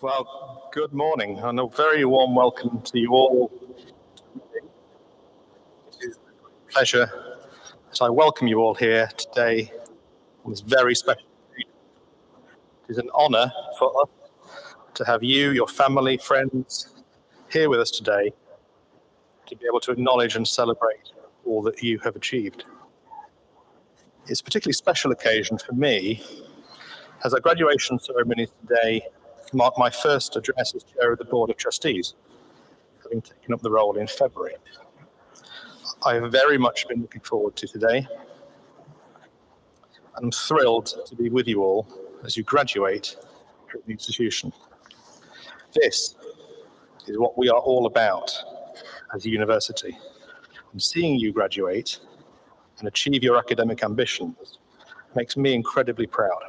Well, good morning and a very warm welcome to you all. It is a pleasure that I welcome you all here today on this very special day. It is an honour for us to have you, your family, friends here with us today to be able to acknowledge and celebrate all that you have achieved. It's a particularly special occasion for me as our graduation ceremonies today mark my first address as chair of the Board of Trustees, having taken up the role in February. I have very much been looking forward to today. I'm thrilled to be with you all as you graduate from the institution. This is what we are all about as a university. And seeing you graduate and achieve your academic ambitions makes me incredibly proud.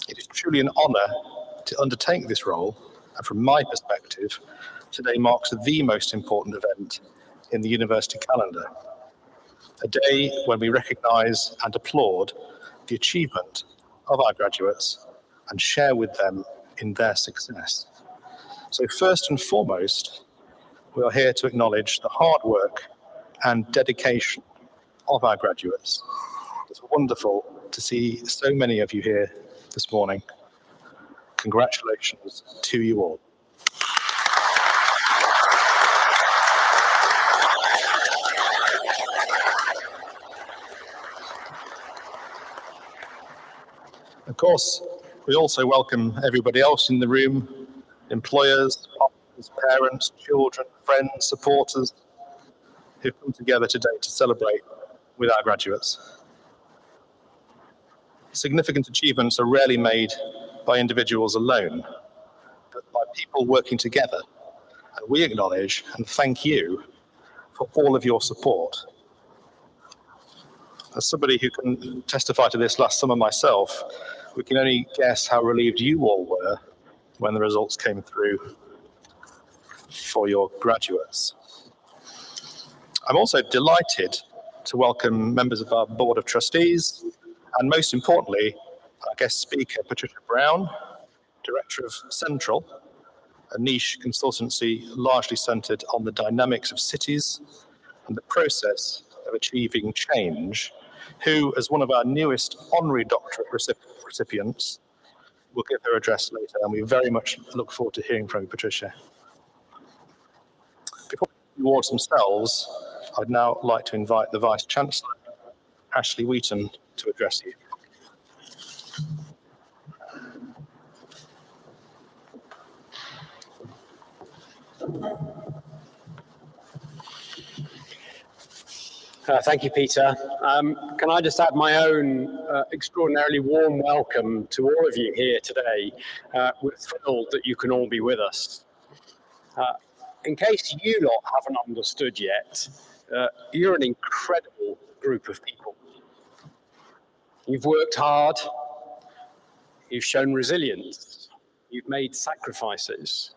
It is truly an honour to undertake this role, and from my perspective, today marks the most important event in the university calendar. A day when we recognise and applaud the achievement of our graduates and share with them in their success. So first and foremost, we are here to acknowledge the hard work and dedication of our graduates. It's wonderful to see so many of you here this morning. Congratulations to you all. Of course, we also welcome everybody else in the room, employers, partners, parents, children, friends, supporters, who've come together today to celebrate with our graduates. Significant achievements are rarely made by individuals alone, but by people working together. And we acknowledge and thank you for all of your support. As somebody who can testify to this last summer myself, we can only guess how relieved you all were when the results came through for your graduates. I'm also delighted to welcome members of our Board of Trustees, and most importantly, our guest speaker, Patricia Brown, Director of Central, a niche consultancy largely centred on the dynamics of cities and the process of achieving change, who, as one of our newest honorary doctorate recipients, will give her address later, and we very much look forward to hearing from you, Patricia. Before the awards themselves, I'd now like to invite the Vice-Chancellor, Ashley Wheaton, to address you. Thank you, Peter. Can I just add my own extraordinarily warm welcome to all of you here today. We're thrilled that you can all be with us. In case you lot haven't understood yet, you're an incredible group of people. You've worked hard, you've shown resilience, you've made sacrifices,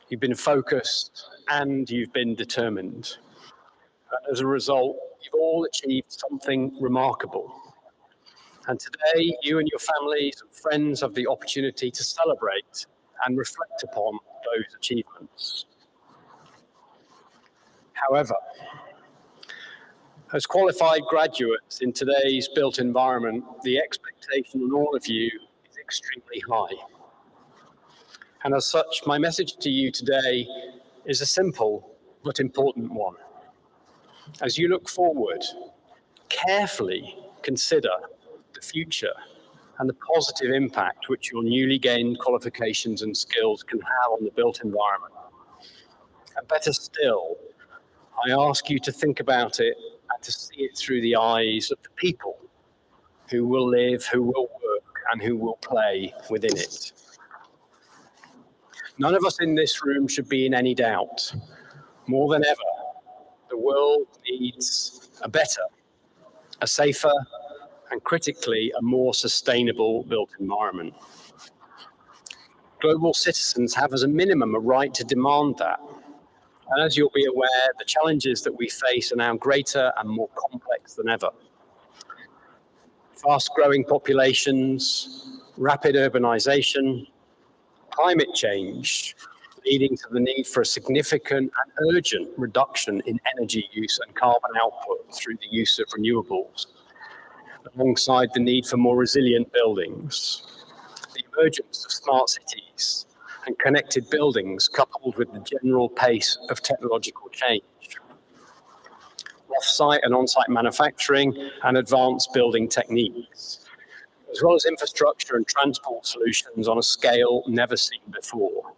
you've been focused, and you've been determined. As a result, you've all achieved something remarkable. And today, you and your families and friends have the opportunity to celebrate and reflect upon those achievements. However, as qualified graduates in today's built environment, the expectation on all of you is extremely high. And as such, my message to you today is a simple but important one. As you look forward, carefully consider the future and the positive impact which your newly gained qualifications and skills can have on the built environment. And better still, I ask you to think about it and to see it through the eyes of the people who will live, who will work, and who will play within it. None of us in this room should be in any doubt. More than ever, the world needs a better, a safer, and critically, a more sustainable built environment. Global citizens have as a minimum a right to demand that. And as you'll be aware, the challenges that we face are now greater and more complex than ever. Fast-growing populations, rapid urbanization, climate change, leading to the need for a significant and urgent reduction in energy use and carbon output through the use of renewables, alongside the need for more resilient buildings, the emergence of smart cities and connected buildings coupled with the general pace of technological change, off-site and on-site manufacturing and advanced building techniques, as well as infrastructure and transport solutions on a scale never seen before.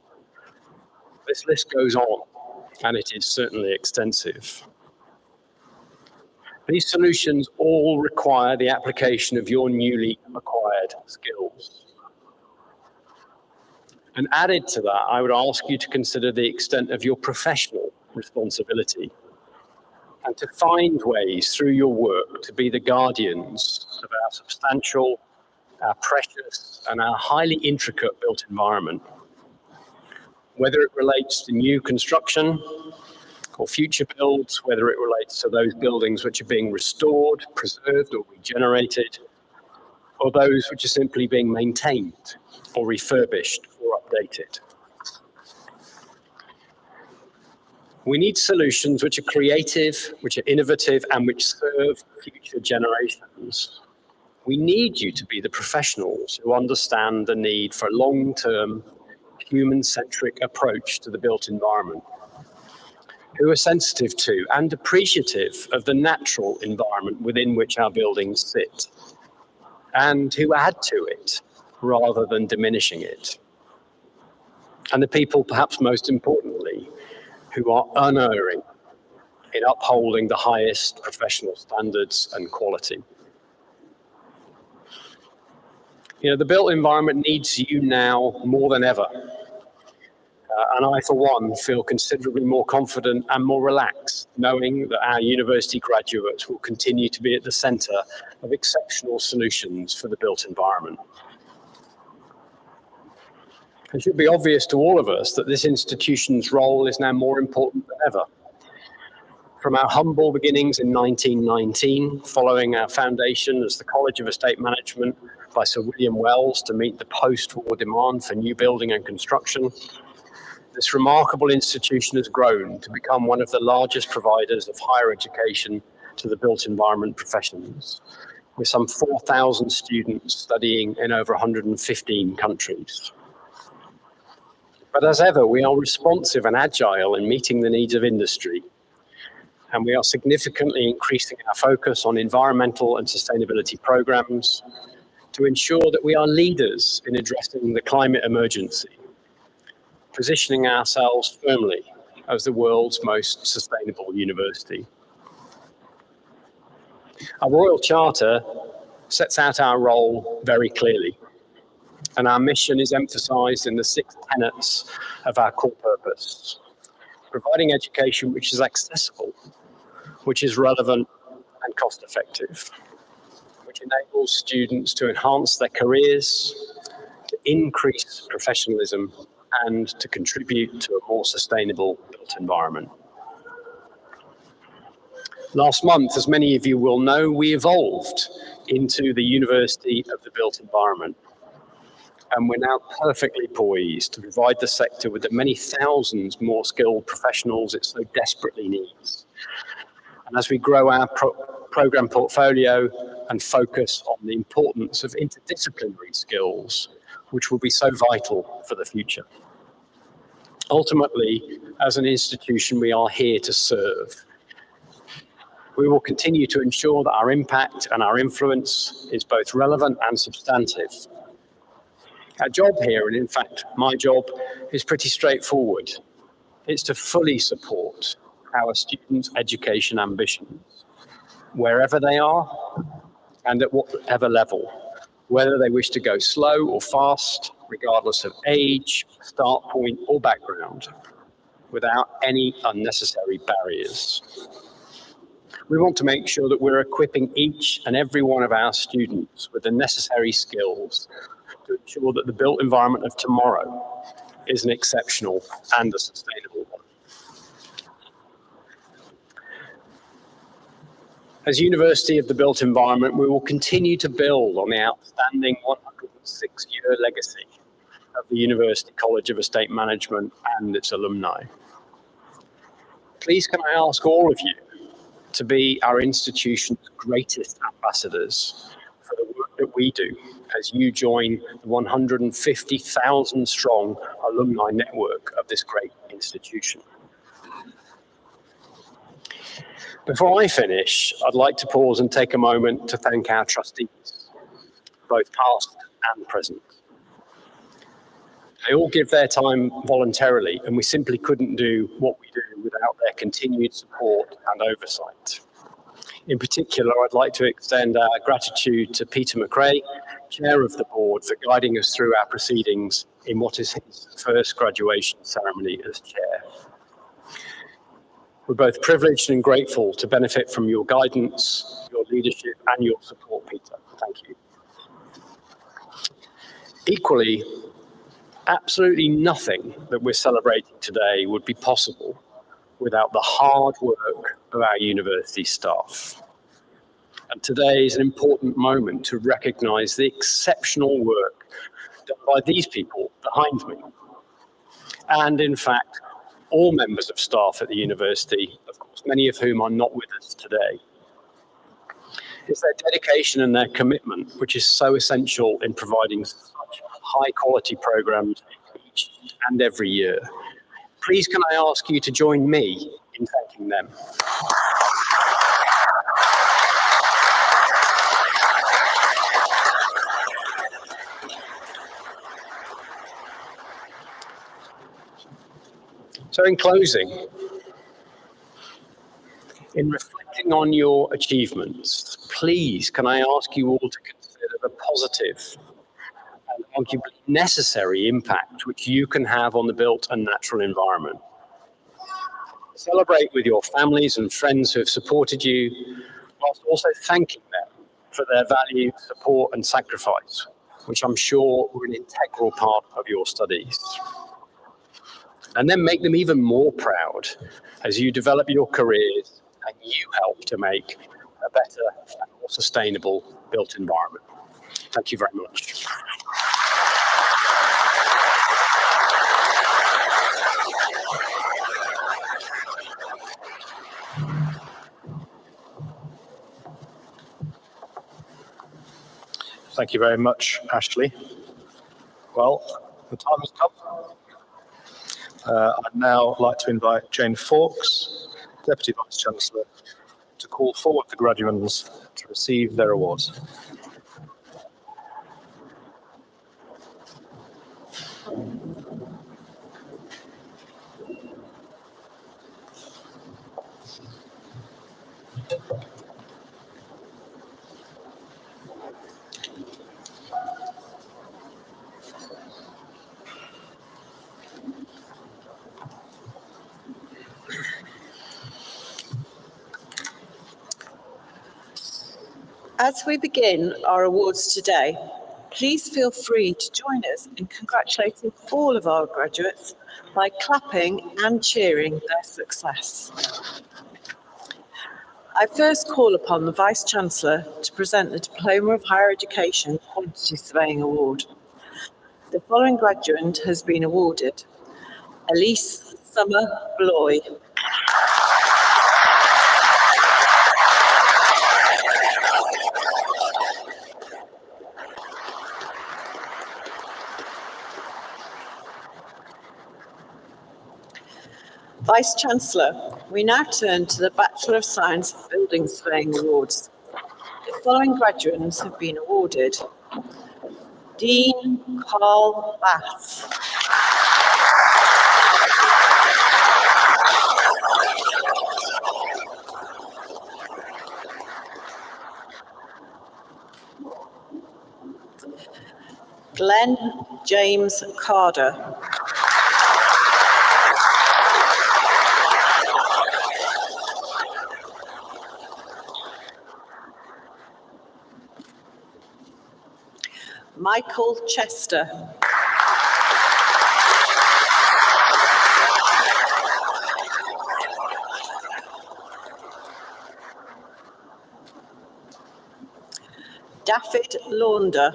This list goes on, and it is certainly extensive. These solutions all require the application of your newly acquired skills. And added to that, I would ask you to consider the extent of your professional responsibility and to find ways through your work to be the guardians of our substantial, our precious, and our highly intricate built environment. Whether it relates to new construction or future builds, whether it relates to those buildings which are being restored, preserved, or regenerated, or those which are simply being maintained or refurbished or updated. We need solutions which are creative, which are innovative, and which serve future generations. We need you to be the professionals who understand the need for a long-term, human-centric approach to the built environment, who are sensitive to and appreciative of the natural environment within which our buildings sit, and who add to it rather than diminishing it. And the people, perhaps most importantly, who are unerring in upholding the highest professional standards and quality. You know, the built environment needs you now more than ever. And I, for one, feel considerably more confident and more relaxed, knowing that our university graduates will continue to be at the centre of exceptional solutions for the built environment. It should be obvious to all of us that this institution's role is now more important than ever. From our humble beginnings in 1919, following our foundation as the College of Estate Management by Sir William Wells to meet the post-war demand for new building and construction, this remarkable institution has grown to become one of the largest providers of higher education to the built environment professions, with some 4,000 students studying in over 115 countries. But as ever, we are responsive and agile in meeting the needs of industry, and we are significantly increasing our focus on environmental and sustainability programs to ensure that we are leaders in addressing the climate emergency, positioning ourselves firmly as the world's most sustainable university. Our Royal Charter sets out our role very clearly, and our mission is emphasised in the 6 tenets of our core purpose: providing education which is accessible, which is relevant and cost-effective, which enables students to enhance their careers, to increase professionalism, and to contribute to a more sustainable built environment. Last month, as many of you will know, we evolved into the University of the Built Environment. And we're now perfectly poised to provide the sector with the many thousands more skilled professionals it so desperately needs. And as we grow our program portfolio and focus on the importance of interdisciplinary skills, which will be so vital for the future. Ultimately, as an institution, we are here to serve. We will continue to ensure that our impact and our influence is both relevant and substantive. Our job here, and in fact, my job, is pretty straightforward. It's to fully support our students' education ambitions, wherever they are and at whatever level, whether they wish to go slow or fast, regardless of age, start point, or background, without any unnecessary barriers. We want to make sure that we're equipping each and every one of our students with the necessary skills to ensure that the built environment of tomorrow is an exceptional and a sustainable one. As University of the Built Environment, we will continue to build on the outstanding 106-year legacy of the University College of Estate Management and its alumni. Please can I ask all of you to be our institution's greatest ambassadors for the work that we do as you join the 150,000 strong alumni network of this great institution. Before I finish, I'd like to pause and take a moment to thank our trustees, both past and present. They all give their time voluntarily, and we simply couldn't do what we do without their continued support and oversight. In particular, I'd like to extend our gratitude to Peter McRae, Chair of the Board, for guiding us through our proceedings in what is his first graduation ceremony as Chair. We're both privileged and grateful to benefit from your guidance, your leadership, and your support, Peter. Thank you. Equally, absolutely nothing that we're celebrating today would be possible without the hard work of our university staff. And today is an important moment to recognise the exceptional work done by these people behind me. And in fact, all members of staff at the university, of course, many of whom are not with us today. It's their dedication and their commitment which is so essential in providing such high quality programmes each and every year. Please can I ask you to join me in thanking them. So in closing, in reflecting on your achievements, please can I ask you all to consider the positive and arguably necessary impact which you can have on the built and natural environment. Celebrate with your families and friends who have supported you, whilst also thanking them for their value, support and sacrifice, which I'm sure were an integral part of your studies. And then make them even more proud as you develop your careers and you help to make a better and more sustainable built environment. Thank you very much. Thank you very much, Ashley. Well, the time has come. I'd now like to invite Jane Fawkes, Deputy Vice-Chancellor, to call forward the graduands to receive their awards. As we begin our awards today, please feel free to join us in congratulating all of our graduates by clapping and cheering their success. I first call upon the Vice-Chancellor to present the Diploma of Higher Education Quantity Surveying Award. The following graduate has been awarded: Elise Summer Bloy. Vice-Chancellor, we now turn to the Bachelor of Science Building Surveying Awards. The following graduates have been awarded: Dean Carl Bass. Glenn James Carter. Michael Chester. David Launder.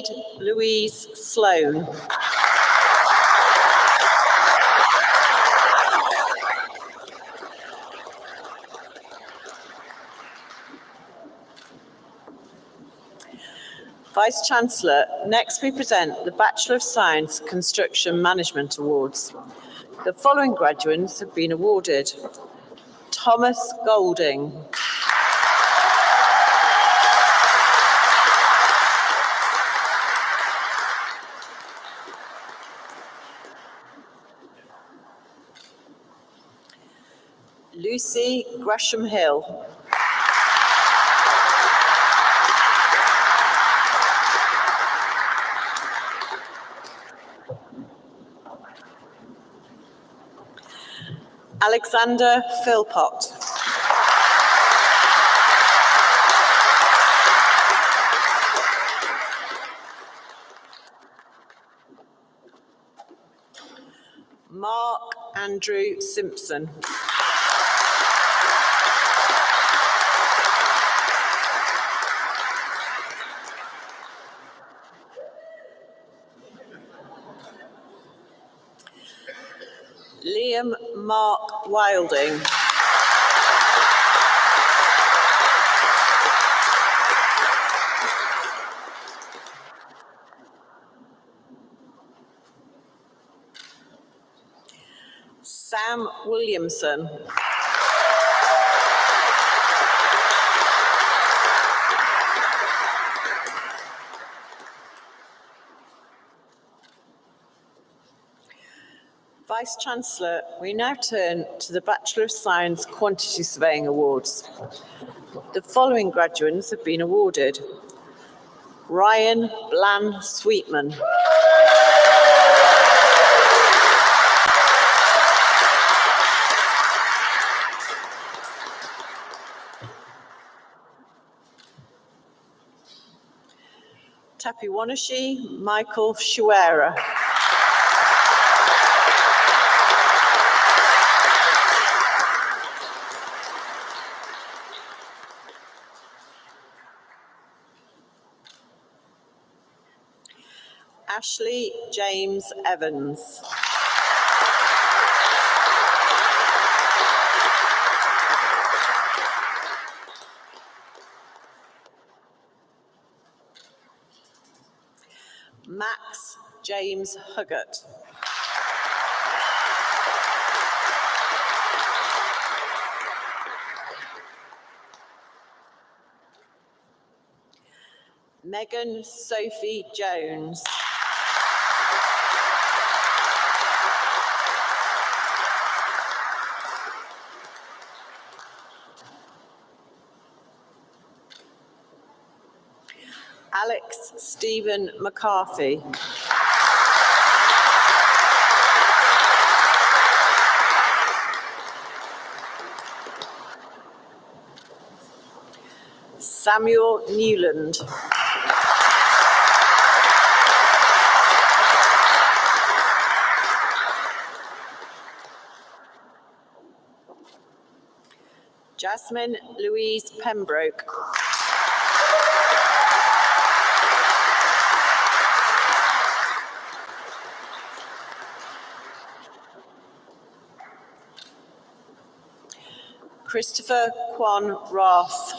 Jade Louise Sloan. Vice-Chancellor, next we present the Bachelor of Science Construction Management Awards. The following graduates have been awarded: Thomas Golding, Lucy Gresham-Hill, Alexander Philpott, Mark Andrew Simpson, Liam Mark Wilding, Sam Williamson, Vice-Chancellor, we now turn to the Bachelor of Science Quantity Surveying Awards. The following graduates have been awarded: Ryan Bland Sweetman, Tapiwanashi Michael Shuera, Ashley James Evans, Max James Huggett, Megan Sophie Jones, Alex Stephen McCarthy, Samuel Newland, Jasmine Louise Pembroke, Christopher Kwan Roth,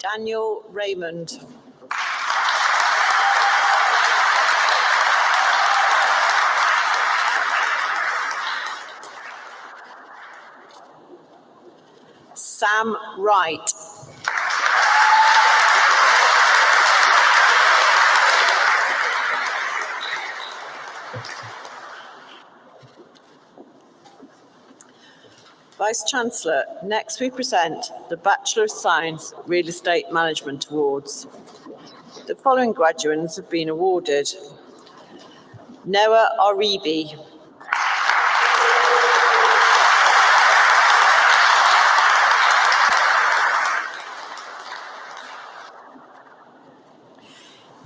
Daniel Raymond, Sam Wright, Vice-Chancellor, next we present the Bachelor of Science Real Estate Management Awards. The following graduates have been awarded: Noah Oribi,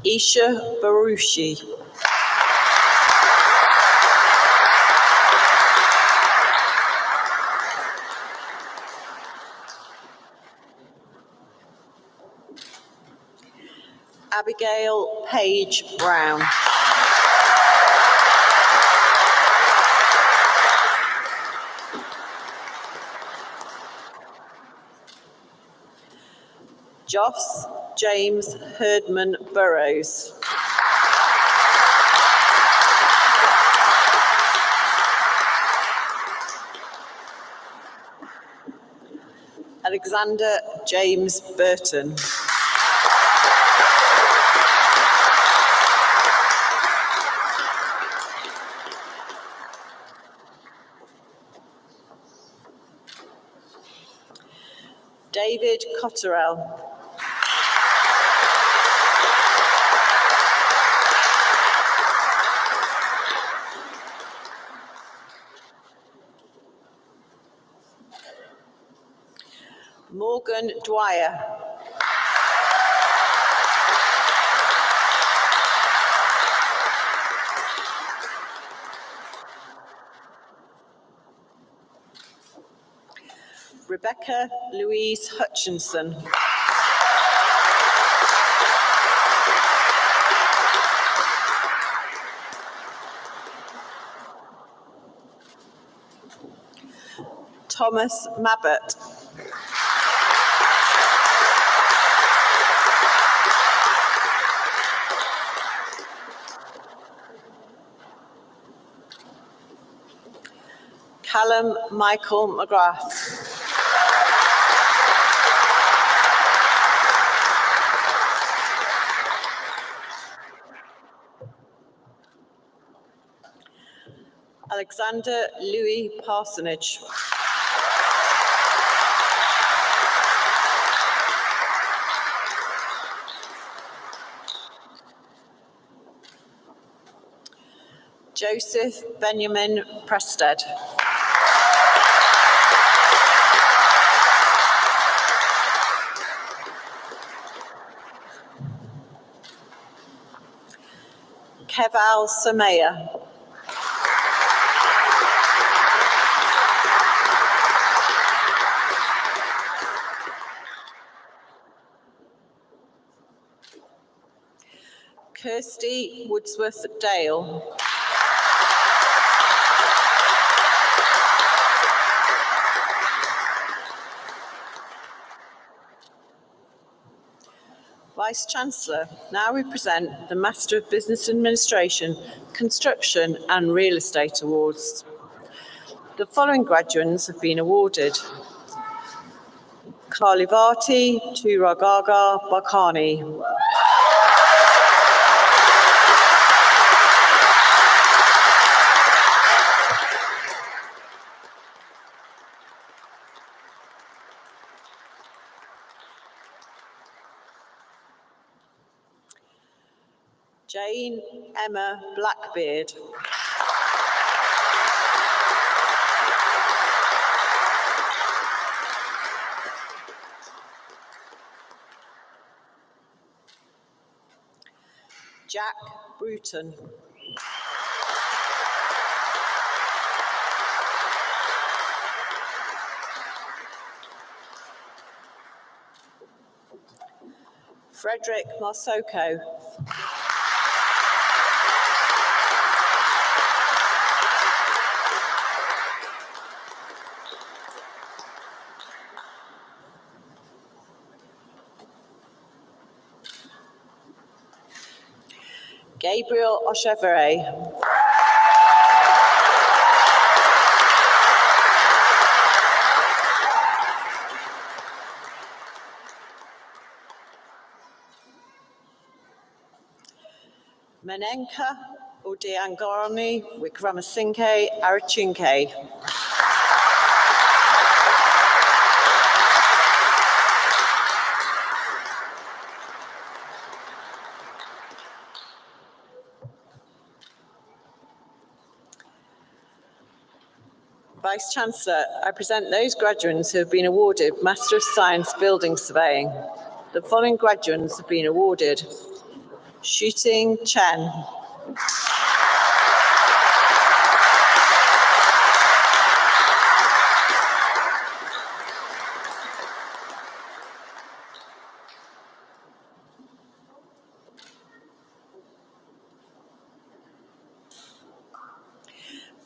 Isha Barushi, Abigail Page Brown. Joss James Herdman Burrows. Alexander James Burton. David Cotterell. Morgan Dwyer. Rebecca Louise Hutchinson. Thomas Mabbott. Callum Michael McGrath. Alexander Louis Parsonage. Joseph Benjamin Prested. Keval Samaya. Kirsty Woodsworth Dale. Vice-Chancellor, now we present the Master of Business Administration, Construction and Real Estate Awards. The following graduates have been awarded. Kalivati Turagaga Bakani. Jane Emma Blackbeard. Jack Bruton. Frederick Marsoko. Gabriel Oshevere. Menenka Odiangorani Wickramasinghe Arachunke. Vice-Chancellor, I present those graduates who have been awarded Master of Science Building Surveying. The following graduates have been awarded. Shooting Chen.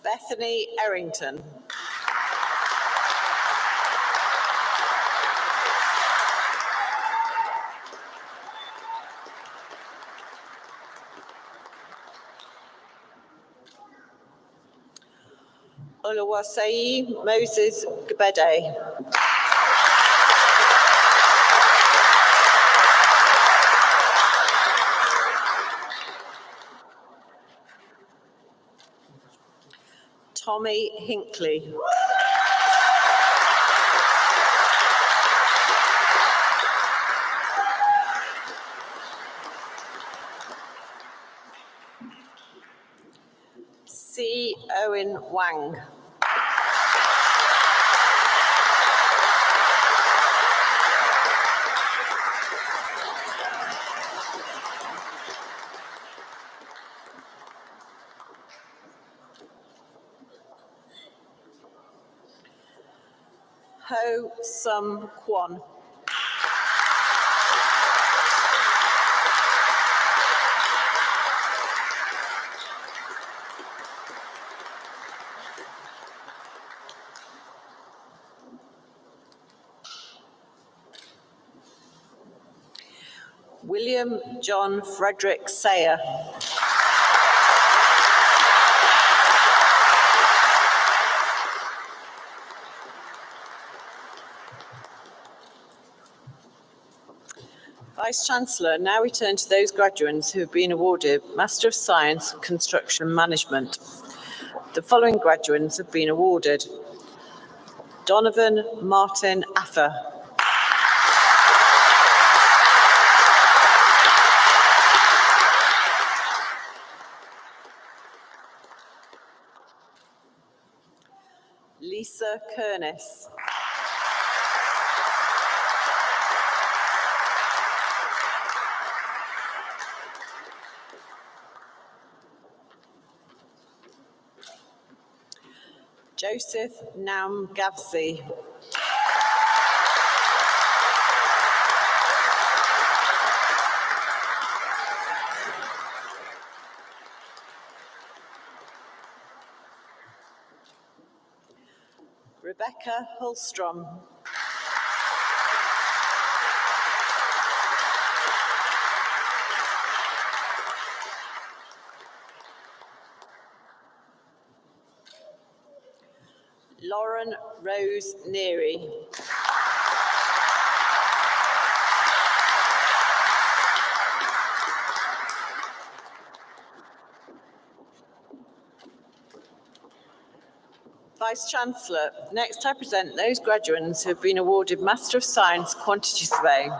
Bethany Errington. Oluwaseyi Moses Gbede. Tommy Hinckley. C. Owen Wang. Ho Sum Kwon. William John Frederick Sayer. Vice-Chancellor, now we turn to those graduates who have been awarded Master of Science Construction Management. The following graduates have been awarded: Donovan Martin Affer. Lisa Kernis. Joseph Nam Gavsi. Rebecca Hulstrom. Lauren Rose Neary. Vice-Chancellor, next I present those graduates who have been awarded Master of Science Quantity Surveying.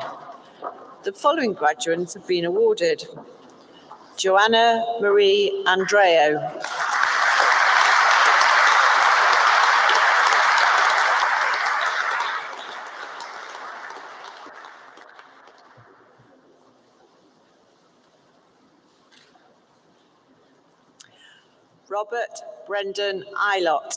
The following graduates have been awarded: Joanna Marie Andreo. Robert Brendan Eilott.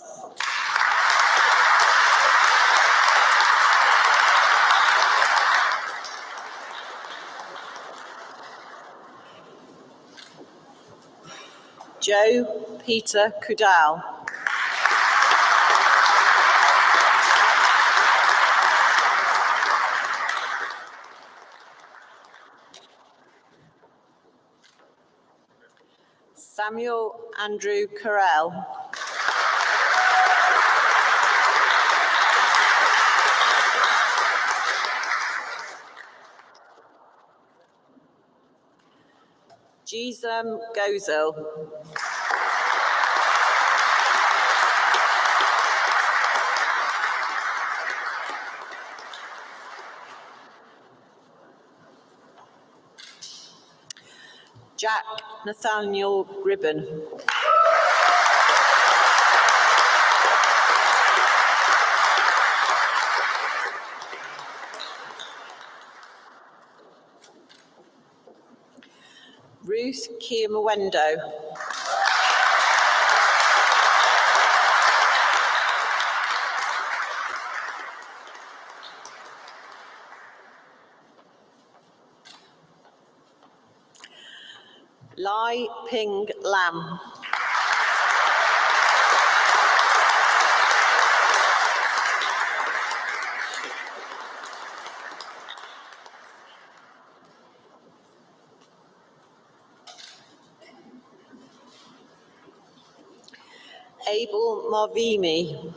Joe Peter Kudal. Samuel Andrew Carell. Gisem Gozel. Jack Nathaniel Gribben. Ruth Kiamawendo. Lai Ping Lam. Abel Marvimi.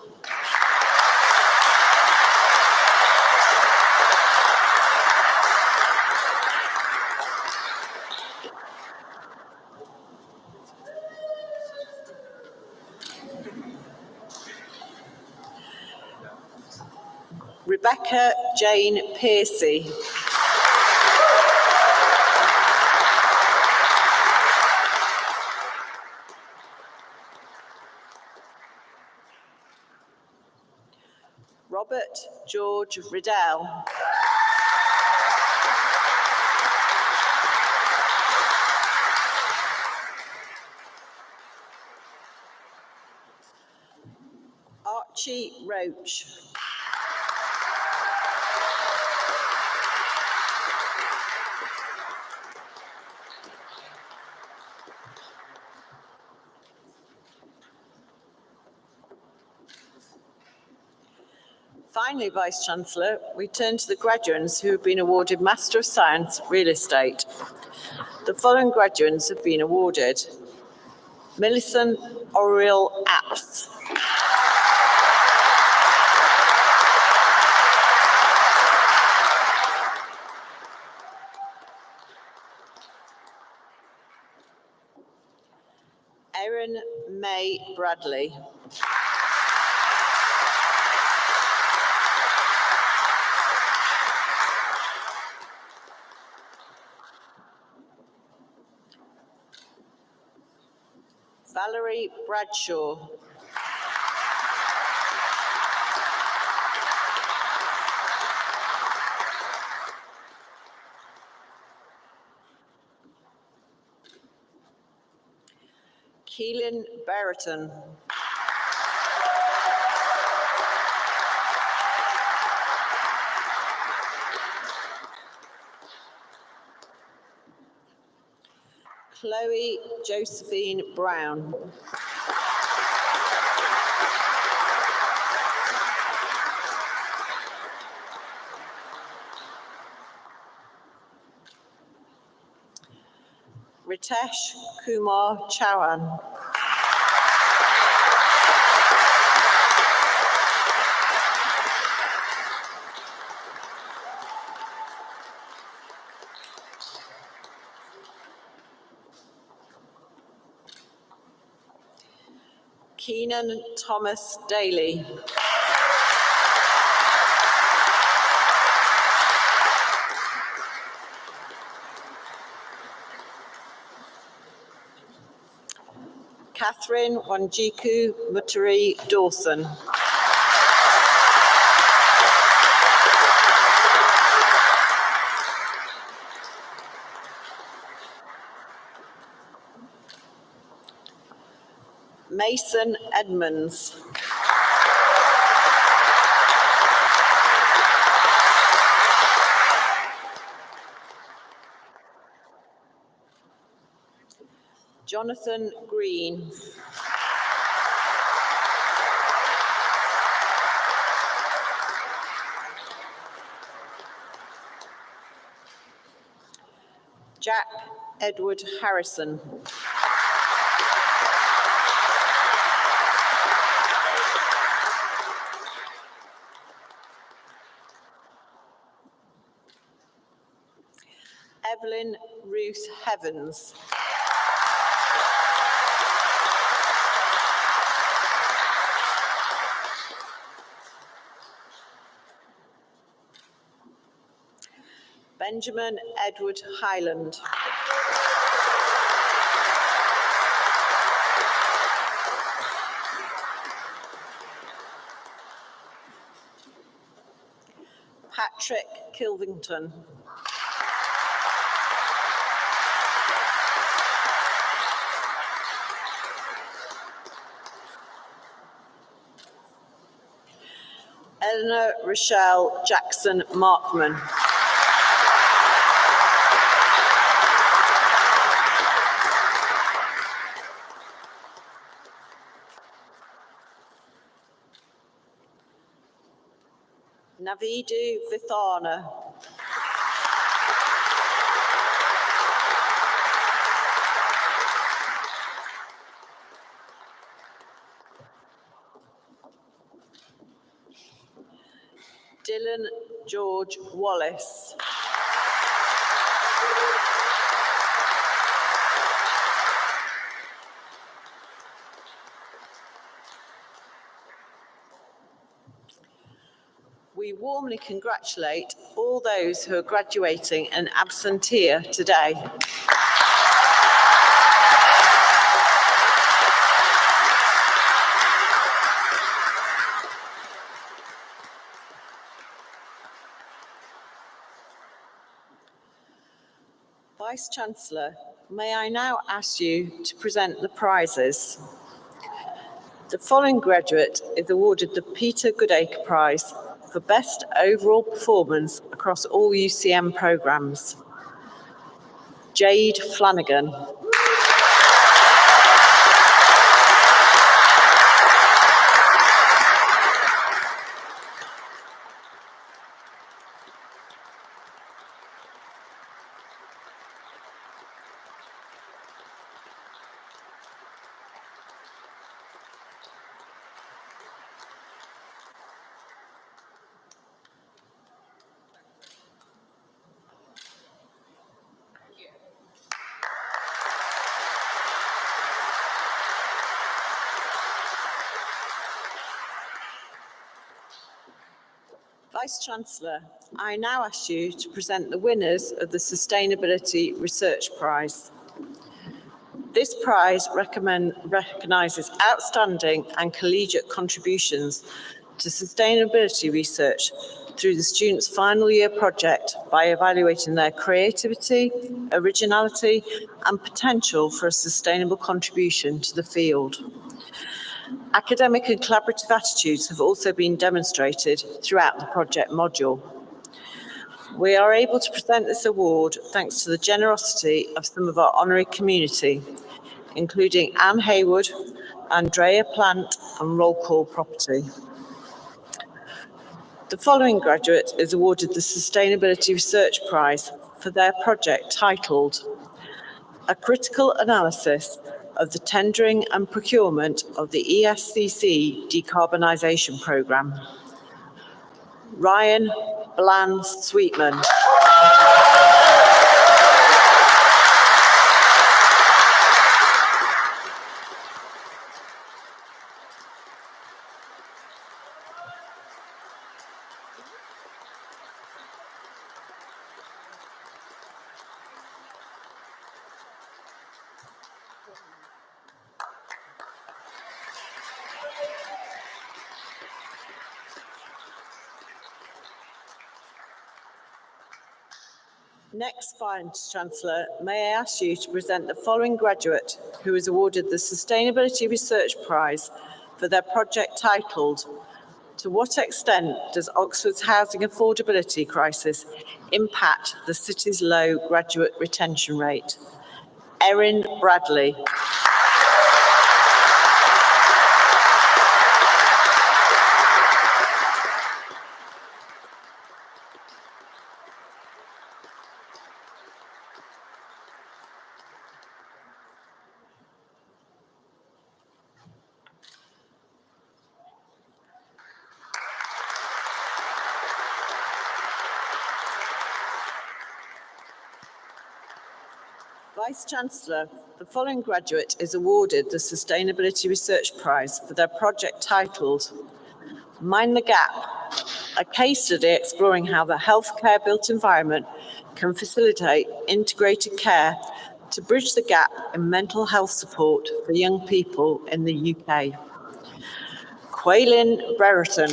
Rebecca Jane Piercy. Robert George Riddell. Archie Roach. Finally, Vice-Chancellor, we turn to the graduates who have been awarded Master of Science Real Estate. The following graduates have been awarded: Millicent Oriel Apps, Erin May Bradley, Valerie Bradshaw, Keelan Berriton, Chloe Josephine Brown, Ritesh Kumar Chauhan, Keenan Thomas Daly, Catherine Wanjiku Muturi Dawson, Mason Edmonds, Jonathan Green, Jack Edward Harrison, Evelyn Ruth Heavens, Benjamin Edward Highland, Patrick Kilvington, Eleanor Rochelle Jackson Markman, Navidu Vithana, Ian George Wallace. We warmly congratulate all those who are graduating and absent here today. Vice-Chancellor, may I now ask you to present the prizes. The following graduate is awarded the Peter Goodacre Prize for Best Overall Performance across all UCM programmes. Jade Flanagan. Vice-Chancellor, I now ask you to present the winners of the Sustainability Research Prize. This prize recognises outstanding and collegiate contributions to sustainability research through the students' final year project by evaluating their creativity, originality, and potential for a sustainable contribution to the field. Academic and collaborative attitudes have also been demonstrated throughout the project module. We are able to present this award thanks to the generosity of some of our honorary community, including Anne Haywood, Andrea Plant, and Roll Call Property. The following graduate is awarded the Sustainability Research Prize for their project titled A Critical Analysis of the Tendering and Procurement of the ESCC Decarbonisation Programme. Ryan Bland Sweetman. Next, Vice-Chancellor, may I ask you to present the following graduate who is awarded the Sustainability Research Prize for their project titled, To What Extent Does Oxford's Housing Affordability Crisis Impact the City's Low Graduate Retention Rate? Erin Bradley. Vice-Chancellor, the following graduate is awarded the Sustainability Research Prize for their project titled Mind the Gap, a case study exploring how the healthcare built environment can facilitate integrated care to bridge the gap in mental health support for young people in the UK. Quaylin Brereton.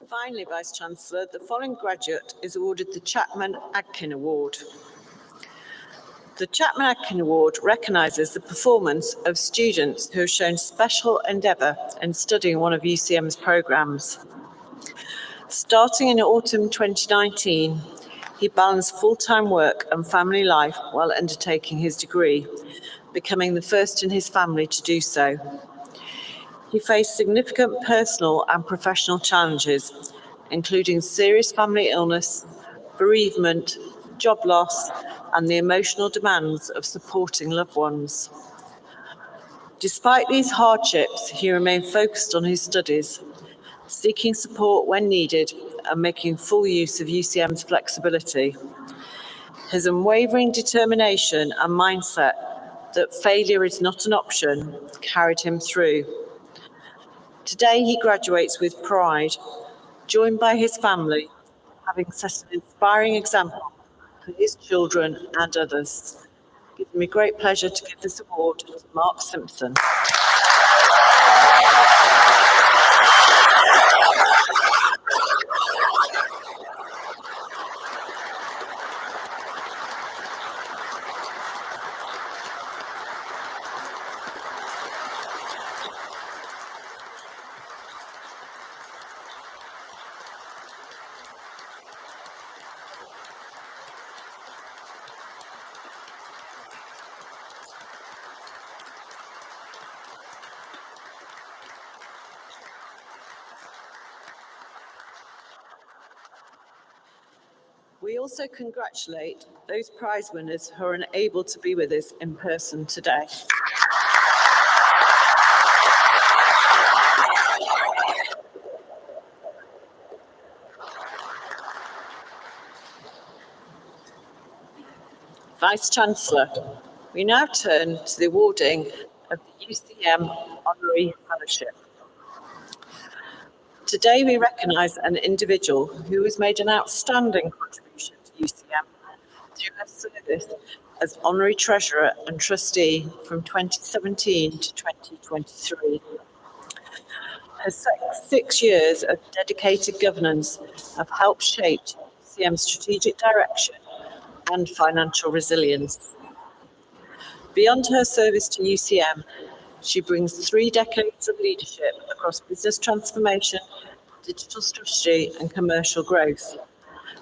Finally, Vice-Chancellor, the following graduate is awarded the Chapman-Adkin Award. The Chapman-Adkin Award recognises the performance of students who have shown special endeavour in studying one of UCM's programmes. Starting in autumn 2019, he balanced full-time work and family life while undertaking his degree, becoming the first in his family to do so. He faced significant personal and professional challenges, including serious family illness, bereavement, job loss, and the emotional demands of supporting loved ones. Despite these hardships, he remained focused on his studies, seeking support when needed and making full use of UCEM's flexibility. His unwavering determination and mindset that failure is not an option carried him through. Today he graduates with pride, joined by his family, having set an inspiring example for his children and others. It gives me great pleasure to give this award to Mark Simpson. We also congratulate those prize winners who are unable to be with us in person today. Vice-Chancellor, we now turn to the awarding of the UCEM Honorary Fellowship. Today we recognise an individual who has made an outstanding contribution to UCEM through her service as Honorary Treasurer and Trustee from 2017 to 2023. Her 6 years of dedicated governance have helped shape UCEM's strategic direction and financial resilience. Beyond her service to UCM, she brings 3 decades of leadership across business transformation, digital strategy and commercial growth,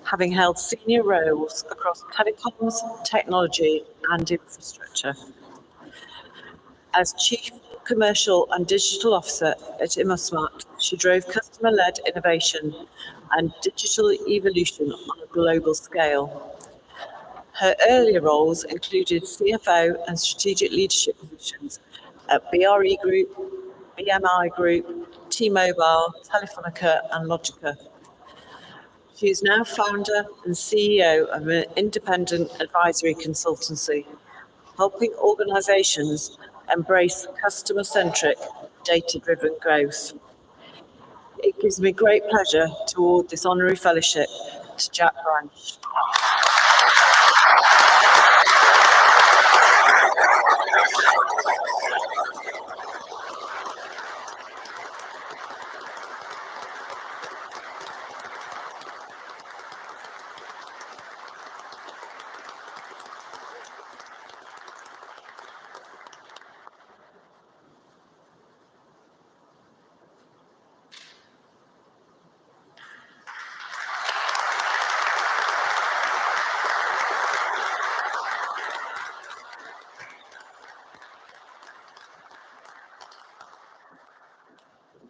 having held senior roles across telecoms, technology and infrastructure. As Chief Commercial and Digital Officer at Imosmart, she drove customer-led innovation and digital evolution on a global scale. Her earlier roles included CFO and strategic leadership positions at BRE Group, BMI Group, T-Mobile, Telefonica and Logica. She is now founder and CEO of an independent advisory consultancy, helping organisations embrace customer-centric, data-driven growth. It gives me great pleasure to award this honorary fellowship to Jack Branch.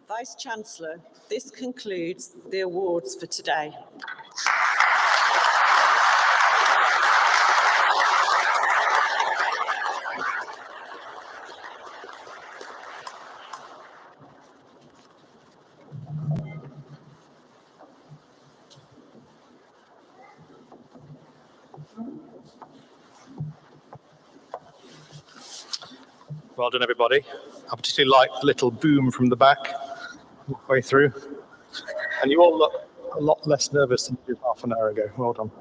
Vice-Chancellor, this concludes the awards for today. Well done, everybody. I particularly like the little boom from the back, halfway through. And you all look a lot less nervous than you did half an hour ago. Well done.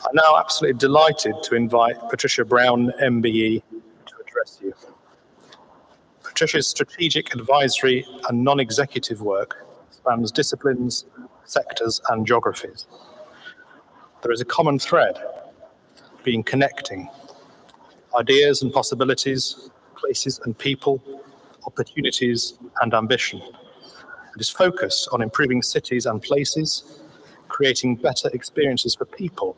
I'm now absolutely delighted to invite Patricia Brown, MBE, to address you. Patricia's strategic advisory and non-executive work spans disciplines, sectors, and geographies. There is a common thread, being connecting ideas and possibilities, places and people, opportunities and ambition, and is focused on improving cities and places, creating better experiences for people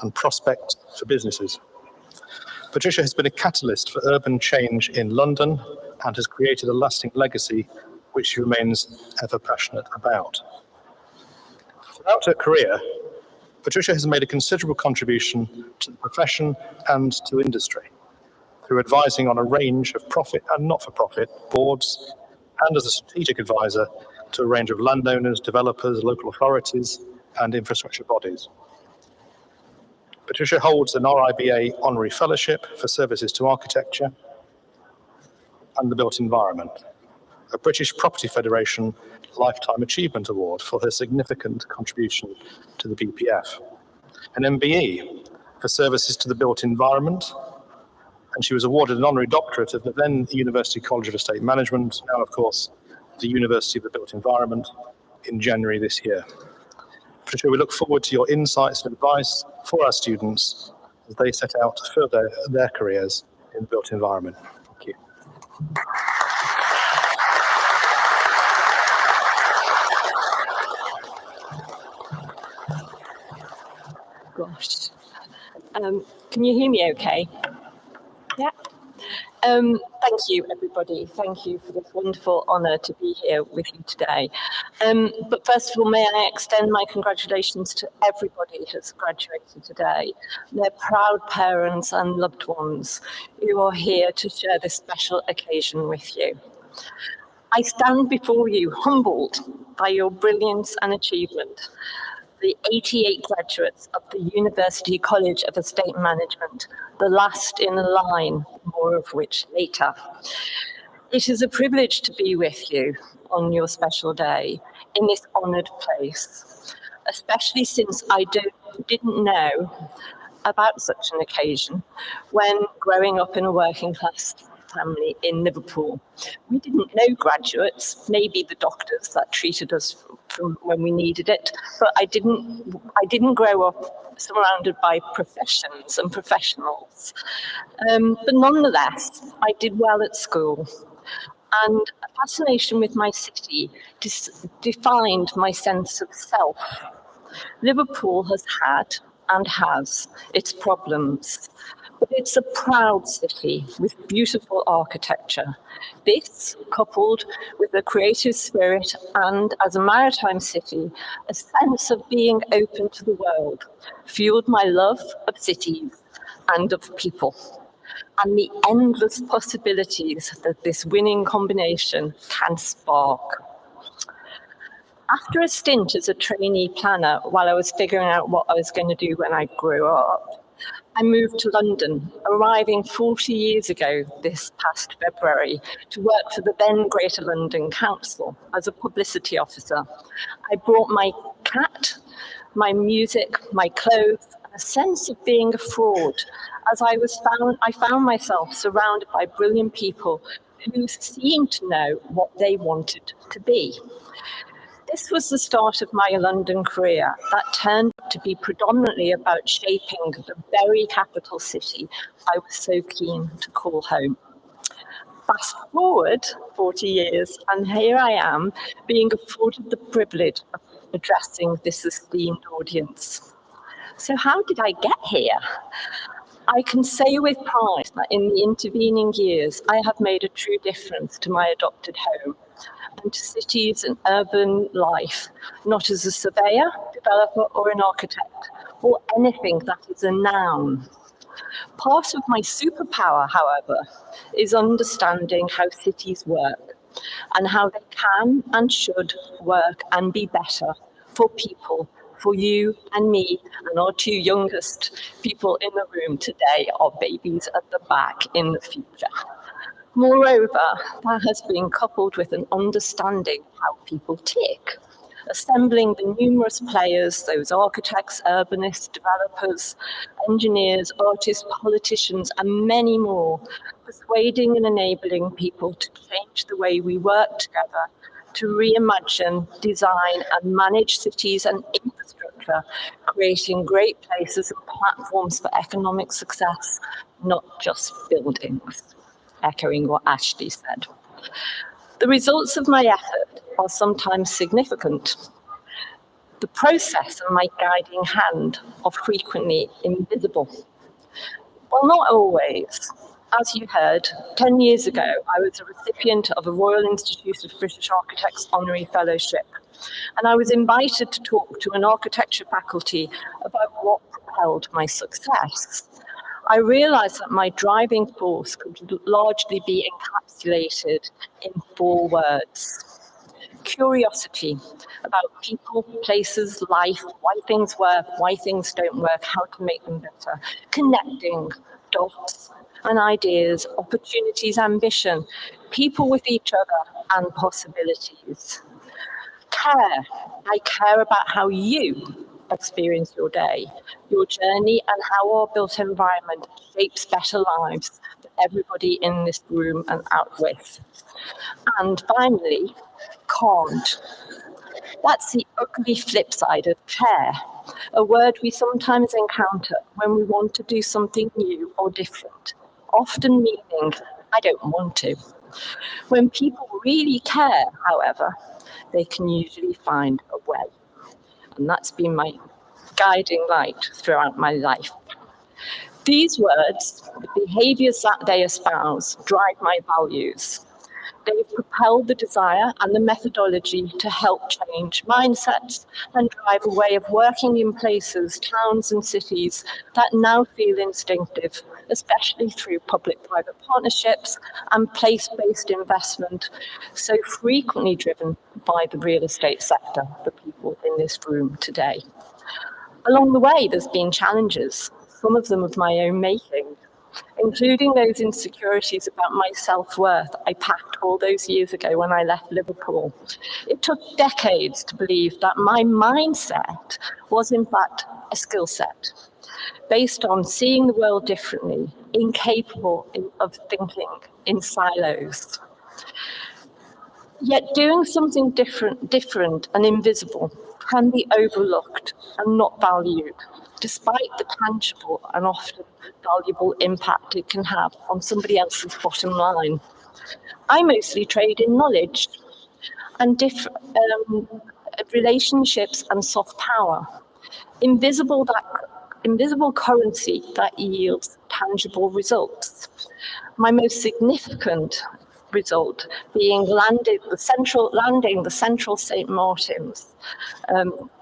and prospects for businesses. Patricia has been a catalyst for urban change in London and has created a lasting legacy which she remains ever passionate about. Throughout her career, Patricia has made a considerable contribution to the profession and to industry through advising on a range of profit and not-for-profit boards and as a strategic advisor to a range of landowners, developers, local authorities and infrastructure bodies. Patricia holds an RIBA Honorary Fellowship for services to architecture and the built environment, a British Property Federation Lifetime Achievement Award for her significant contribution to the BPF, an MBE for services to the built environment, and she was awarded an honorary doctorate of the then University College of Estate Management, now of course the University of the Built Environment, in January this year. Patricia, we look forward to your insights and advice for our students as they set out to further their careers in the built environment. Thank you. Gosh. Can you hear me okay? Yeah. Thank you, everybody. Thank you for this wonderful honour to be here with you today. But first of all, may I extend my congratulations to everybody who has graduated today, their proud parents and loved ones who are here to share this special occasion with you. I stand before you humbled by your brilliance and achievement. The 88 graduates of the University College of Estate Management, the last in a line, more of which later. It is a privilege to be with you on your special day in this honoured place, especially since I didn't know about such an occasion when growing up in a working class family in Liverpool. We didn't know graduates, maybe the doctors that treated us from when we needed it, but I didn't grow up surrounded by professions and professionals. But nonetheless, I did well at school, and a fascination with my city defined my sense of self. Liverpool has had and has its problems, but it's a proud city with beautiful architecture. This, coupled with a creative spirit and, as a maritime city, a sense of being open to the world, fueled my love of cities and of people, and the endless possibilities that this winning combination can spark. After a stint as a trainee planner while I was figuring out what I was going to do when I grew up, I moved to London, arriving 40 years ago this past February to work for the then Greater London Council as a publicity officer. I brought my cat, my music, my clothes, and a sense of being a fraud, as I found myself surrounded by brilliant people who seemed to know what they wanted to be. This was the start of my London career that turned out to be predominantly about shaping the very capital city I was so keen to call home. Fast forward 40 years, and here I am being afforded the privilege of addressing this esteemed audience. So how did I get here? I can say with pride that in the intervening years, I have made a true difference to my adopted home and to cities and urban life, not as a surveyor, developer, or an architect, or anything that is a noun. Part of my superpower, however, is understanding how cities work and how they can and should work and be better for people, for you and me and our two youngest people in the room today, our babies at the back in the future. Moreover, that has been coupled with an understanding how people tick, assembling the numerous players, those architects, urbanists, developers, engineers, artists, politicians, and many more, persuading and enabling people to change the way we work together, to reimagine, design, and manage cities and infrastructure, creating great places and platforms for economic success, not just buildings. Echoing what Ashley said. The results of my effort are sometimes significant. The process and my guiding hand are frequently invisible. Well, not always. As you heard, 10 years ago, I was a recipient of a Royal Institute of British Architects Honorary Fellowship, and I was invited to talk to an architecture faculty about what propelled my success. I realised that my driving force could largely be encapsulated in 4 words. Curiosity about people, places, life, why things work, why things don't work, how to make them better. Connecting dots and ideas, opportunities, ambition, people with each other and possibilities. Care. I care about how you experience your day, your journey, and how our built environment shapes better lives for everybody in this room and out with. And finally, can't. That's the ugly flip side of care, a word we sometimes encounter when we want to do something new or different, often meaning, I don't want to. When people really care, however, they can usually find a way. And that's been my guiding light throughout my life. These words, the behaviours that they espouse, drive my values. They've propelled the desire and the methodology to help change mindsets and drive a way of working in places, towns and cities that now feel instinctive, especially through public-private partnerships and place-based investment, so frequently driven by the real estate sector, the people in this room today. Along the way, there's been challenges, some of them of my own making, including those insecurities about my self-worth I packed all those years ago when I left Liverpool. It took decades to believe that my mindset was in fact a skill set, based on seeing the world differently, incapable of thinking in silos. Yet doing something different and invisible can be overlooked and not valued, despite the tangible and often valuable impact it can have on somebody else's bottom line. I mostly trade in knowledge and relationships and soft power, invisible currency that yields tangible results. My most significant result being landing the Central St. Martin's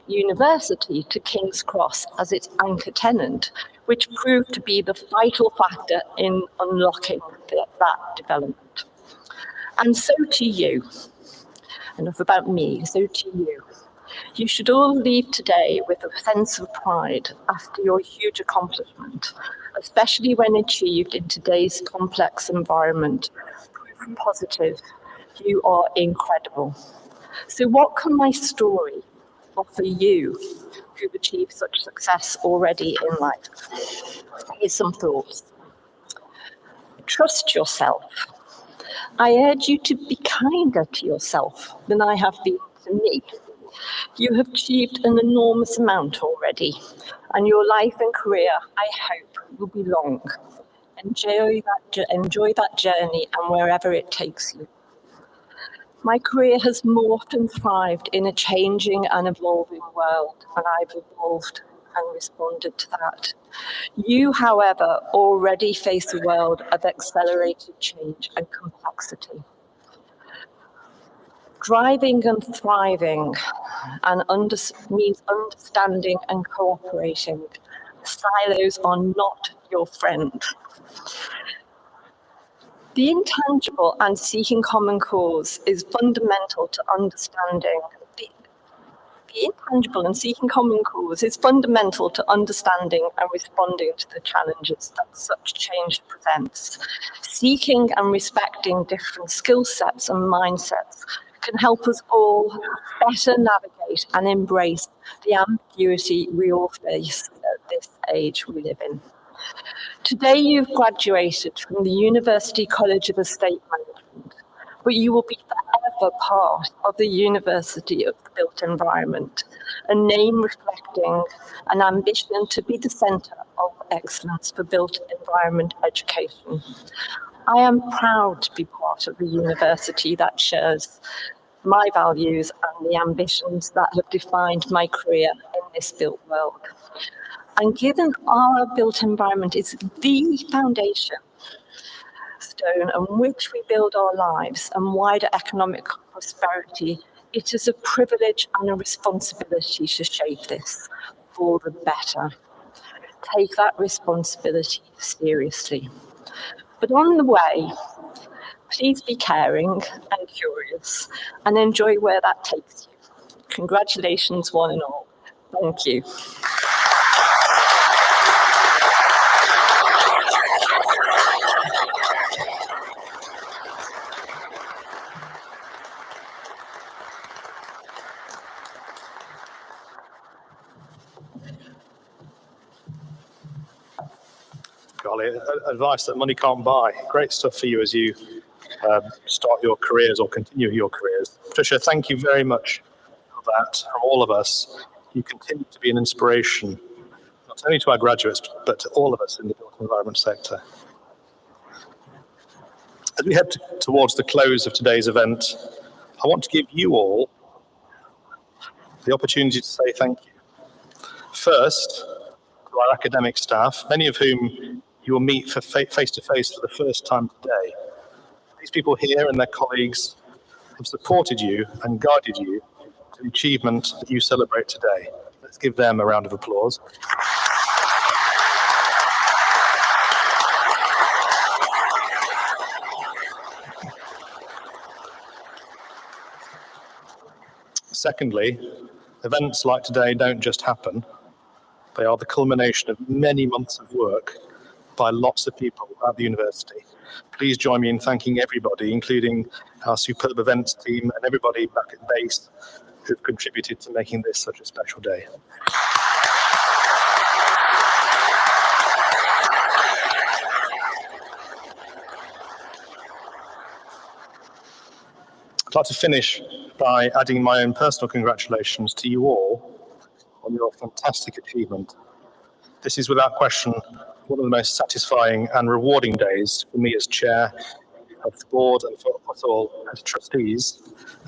University to King's Cross as its anchor tenant, which proved to be the vital factor in unlocking that development. And so to you, enough about me, so to you. You should all leave today with a sense of pride after your huge accomplishment, especially when achieved in today's complex environment. Proof positive, you are incredible. So what can my story offer you who've achieved such success already in life? Here's some thoughts. Trust yourself. I urge you to be kinder to yourself than I have been to me. You have achieved an enormous amount already, and your life and career, I hope, will be long. Enjoy that journey and wherever it takes you. My career has morphed and thrived in a changing and evolving world, and I've evolved and responded to that. You, however, already face a world of accelerated change and complexity. Driving and thriving means understanding and cooperating. Silos are not your friend. The intangible and seeking common cause is fundamental to understanding. The intangible and seeking common cause is fundamental to understanding and responding to the challenges that such change presents. Seeking and respecting different skill sets and mindsets can help us all better navigate and embrace the ambiguity we all face at this age we live in. Today you've graduated from the University College of Estate Management, but you will be forever part of the University of the Built Environment, a name reflecting an ambition to be the centre of excellence for built environment education. I am proud to be part of a university that shares my values and the ambitions that have defined my career in this built world. And given our built environment is the foundation stone on which we build our lives and wider economic prosperity, it is a privilege and a responsibility to shape this for the better. Take that responsibility seriously. But on the way, please be caring and curious and enjoy where that takes you. Congratulations, one and all. Thank you. Golly, advice that money can't buy. Great stuff for you as you start your careers or continue your careers. Patricia, thank you very much for that from all of us. You continue to be an inspiration, not only to our graduates, but to all of us in the built environment sector. As we head towards the close of today's event, I want to give you all the opportunity to say thank you. First, to our academic staff, many of whom you will meet for face-to-face for the first time today. These people here and their colleagues have supported you and guided you to the achievement that you celebrate today. Let's give them a round of applause. Secondly, events like today don't just happen. They are the culmination of many months of work by lots of people at the university. Please join me in thanking everybody, including our superb events team and everybody back at base who've contributed to making this such a special day. I'd like to finish by adding my own personal congratulations to you all on your fantastic achievement. This is without question one of the most satisfying and rewarding days for me as chair of the board and for us all as trustees,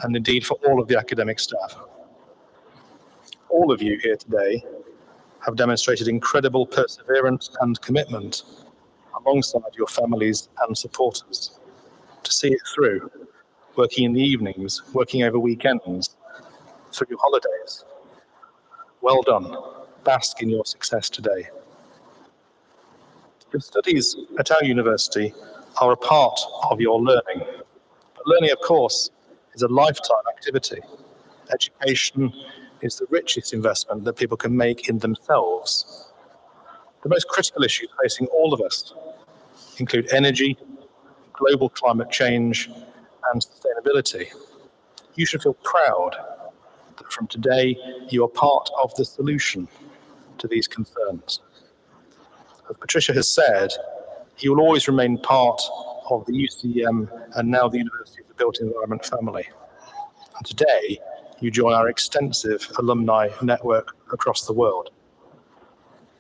and indeed for all of the academic staff. All of you here today have demonstrated incredible perseverance and commitment alongside your families and supporters to see it through, working in the evenings, working over weekends, through your holidays. Well done. Bask in your success today. Your studies at our university are a part of your learning. But learning, of course, is a lifetime activity. Education is the richest investment that people can make in themselves. The most critical issues facing all of us include energy, global climate change, and sustainability. You should feel proud that from today you are part of the solution to these concerns. As Patricia has said, you will always remain part of the UCEM and now the University of the Built Environment family. And today, you join our extensive alumni network across the world.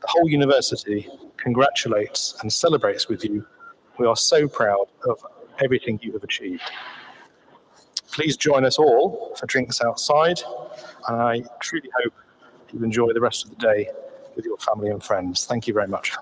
The whole university congratulates and celebrates with you. We are so proud of everything you have achieved. Please join us all for drinks outside, and I truly hope you enjoy the rest of the day with your family and friends. Thank you very much.